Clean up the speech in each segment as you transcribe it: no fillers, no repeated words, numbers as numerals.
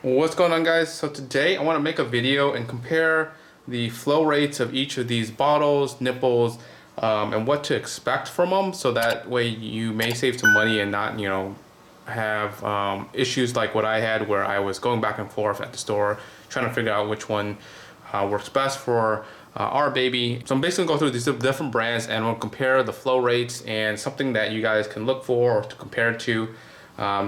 What's going on, guys? So today I want to make a video and compare the flow rates of each of these bottles, nipples, and what to expect from them, so that way you may save some money and not, have issues like what I had, where I was going back and forth at the store trying to figure out which one works best for our baby. So I'm basically going through these different brands and we'll compare the flow rates and something that you guys can look for or to compare to.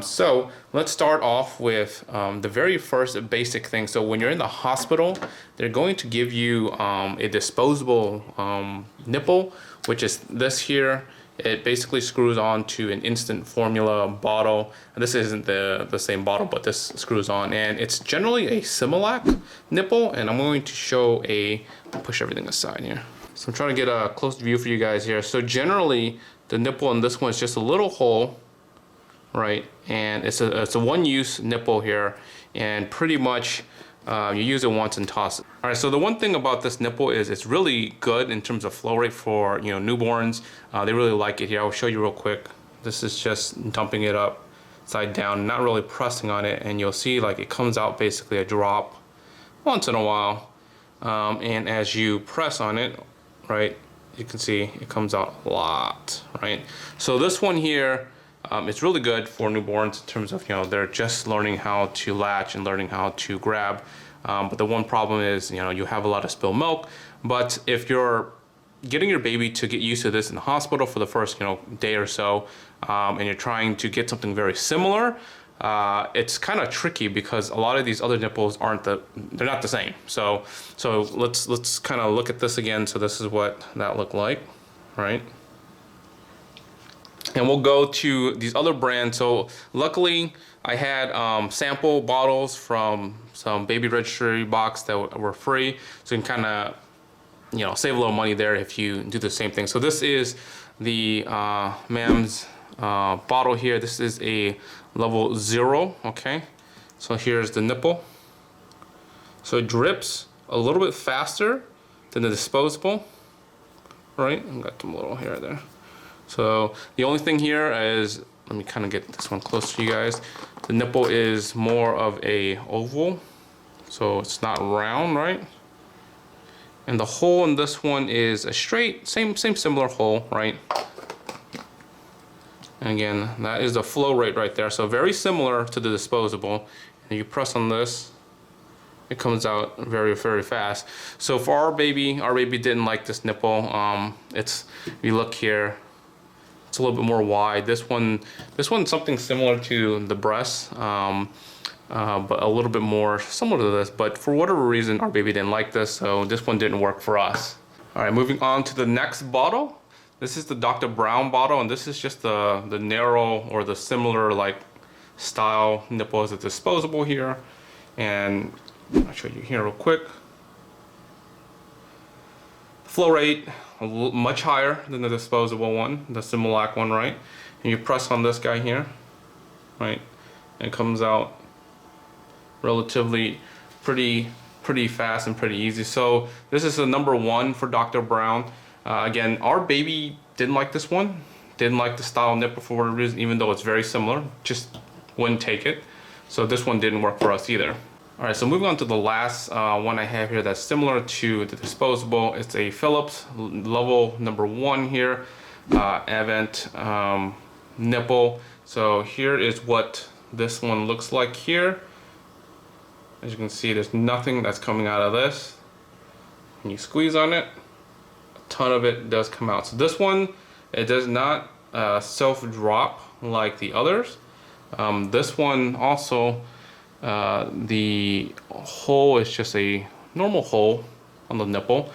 So let's start off with the very first basic thing. So when you're in the hospital, they're going to give you a disposable nipple, which is this here. It basically screws on to an instant formula bottle. And this isn't the same bottle, but this screws on. And it's generally a Similac nipple. And I'm going to show I'll push everything aside here. So I'm trying to get a close view for you guys here. So generally, the nipple in this one is just a little hole, right? And it's a one-use nipple here, and pretty much you use it once and toss it. All right, so the one thing about this nipple is it's really good in terms of flow rate for newborns. They really like it here. I'll show you real quick. This is just dumping it upside down, not really pressing on it, and you'll see like it comes out basically a drop once in a while. And as you press on it, right, you can see it comes out a lot, right? So this one here, it's really good for newborns in terms of, they're just learning how to latch and learning how to grab. But the one problem is, you have a lot of spilled milk. But if you're getting your baby to get used to this in the hospital for the first, day or so, and you're trying to get something very similar, it's kind of tricky because a lot of these other nipples they're not the same. So let's kind of look at this again. So this is what that looked like, right? And we'll go to these other brands. So luckily I had sample bottles from some baby registry box that were free. So you can kind of, save a little money there if you do the same thing. So this is the MAM's bottle here. This is a level 0, okay? So here's the nipple. So it drips a little bit faster than the disposable, right? I've got some little hair there. So the only thing here is, let me kind of get this one close to you guys. The nipple is more of a oval, so it's not round, right? And the hole in this one is a straight, same similar hole, right? And again, that is the flow rate right there. So very similar to the disposable. And you press on this, it comes out very, very fast. So for our baby didn't like this nipple. If you look here, it's a little bit more wide. This one's something similar to the breast, but a little bit more similar to this. But for whatever reason, our baby didn't like this, so this one didn't work for us. All right, moving on to the next bottle. This is the Dr. Brown bottle, and this is just the narrow or the similar like style nipple as a disposable here. And I'll show you here real quick. Flow rate much higher than the disposable one, the Similac one, right? And you press on this guy here, right? And it comes out relatively pretty fast and pretty easy. So this is the number 1 for Dr. Brown. Again, our baby didn't like this one, didn't like the style nipple for whatever reason, even though it's very similar, just wouldn't take it. So this one didn't work for us either. All right, so moving on to the last one I have here that's similar to the disposable. It's a Philips level number 1 here, Advent nipple. So here is what this one looks like here. As you can see, there's nothing that's coming out of this. When you squeeze on it, a ton of it does come out. So this one, it does not self-drop like the others. This one also, the hole is just a normal hole on the nipple.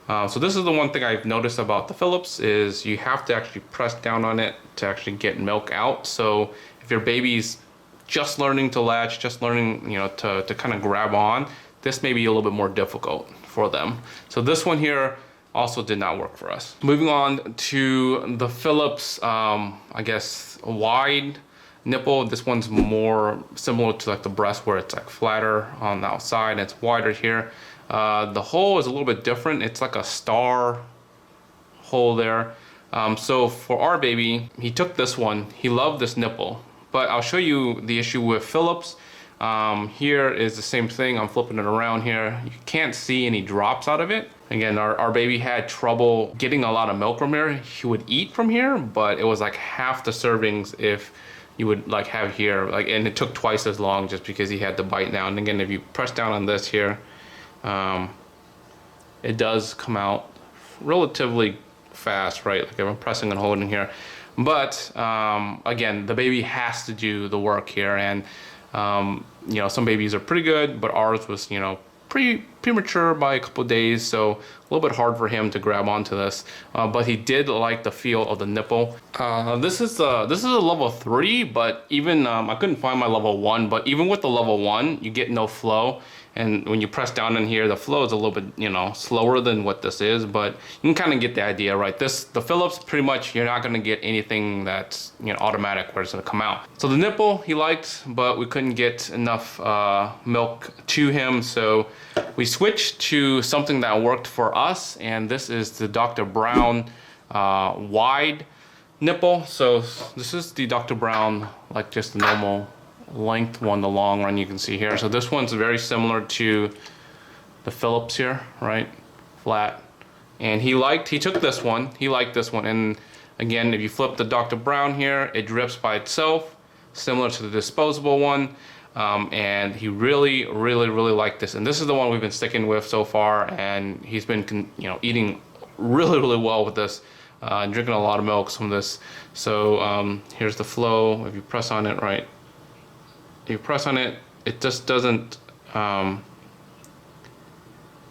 So this is the one thing I've noticed about the Philips is you have to actually press down on it to actually get milk out. So if your baby's just learning to latch, just learning, to kind of grab on, this may be a little bit more difficult for them. So this one here also did not work for us. Moving on to the Philips, I guess, wide nipple. This one's more similar to like the breast, where it's like flatter on the outside and it's wider here. The hole is a little bit different. It's like a star hole there. So for our baby, he took this one. He loved this nipple, but I'll show you the issue with Philips. Here is the same thing. I'm flipping it around here. You can't see any drops out of it. Again, our baby had trouble getting a lot of milk from here. He would eat from here, but it was like half the servings if you would like have here, like, and it took twice as long just because he had to bite down. And again, if you press down on this here, it does come out relatively fast, right? Like if I'm pressing and holding here. But again, the baby has to do the work here, and you know, some babies are pretty good, but ours was, you know, pretty premature by a couple of days, so a little bit hard for him to grab onto this. But he did like the feel of the nipple. This is a level 3, but even I couldn't find my level 1. But even with the level 1, you get no flow. And when you press down in here, the flow is a little bit, you know, slower than what this is, but you can kind of get the idea, right? The Philips, pretty much, you're not gonna get anything that's, you know, automatic where it's gonna come out. So the nipple he liked, but we couldn't get enough milk to him, so we switched to something that worked for us, and this is the Dr. Brown wide nipple. So this is the Dr. Brown, like just the normal length one, the long one you can see here. So this one's very similar to the Philips here, right? Flat. And he took this one, he liked this one. And again, if you flip the Dr. Brown here, it drips by itself, similar to the disposable one. And he really liked this. And this is the one we've been sticking with so far, and he's been, you know, eating really well with this, and drinking a lot of milk from this. So here's the flow. If you press on it, right, you press on it, it just doesn't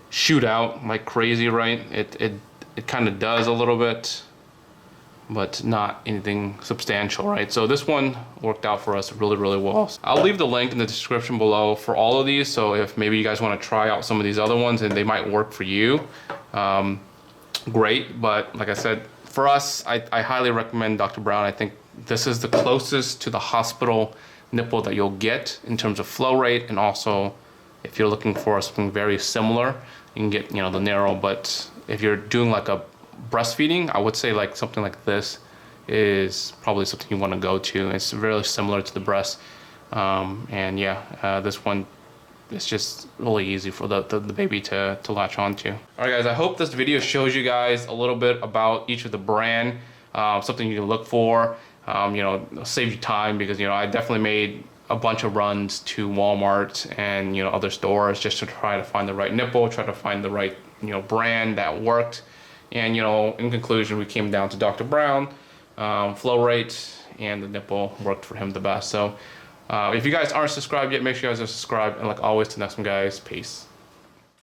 shoot out like crazy, right? It kind of does a little bit, but not anything substantial, right? So this one worked out for us really well. I'll leave the link in the description below for all of these, so if maybe you guys want to try out some of these other ones and they might work for you, great. But like I said, for us, I highly recommend Dr. Brown. I think this is the closest to the hospital nipple that you'll get in terms of flow rate, and also if you're looking for something very similar, you can get, you know, the narrow. But if you're doing like a breastfeeding, I would say like something like this is probably something you want to go to. It's very similar to the breast, and yeah, this one is just really easy for the baby to latch onto. All right guys, I hope this video shows you guys a little bit about each of the brand, something you can look for. You know, save you time, because, you know, I definitely made a bunch of runs to Walmart and, you know, other stores just to try to find the right nipple, try to find the right, you know, brand that worked. And, you know, in conclusion, we came down to Dr. Brown. Flow rate and the nipple worked for him the best. So if you guys aren't subscribed yet, make sure you guys are subscribed. And like always, till next one, guys, peace.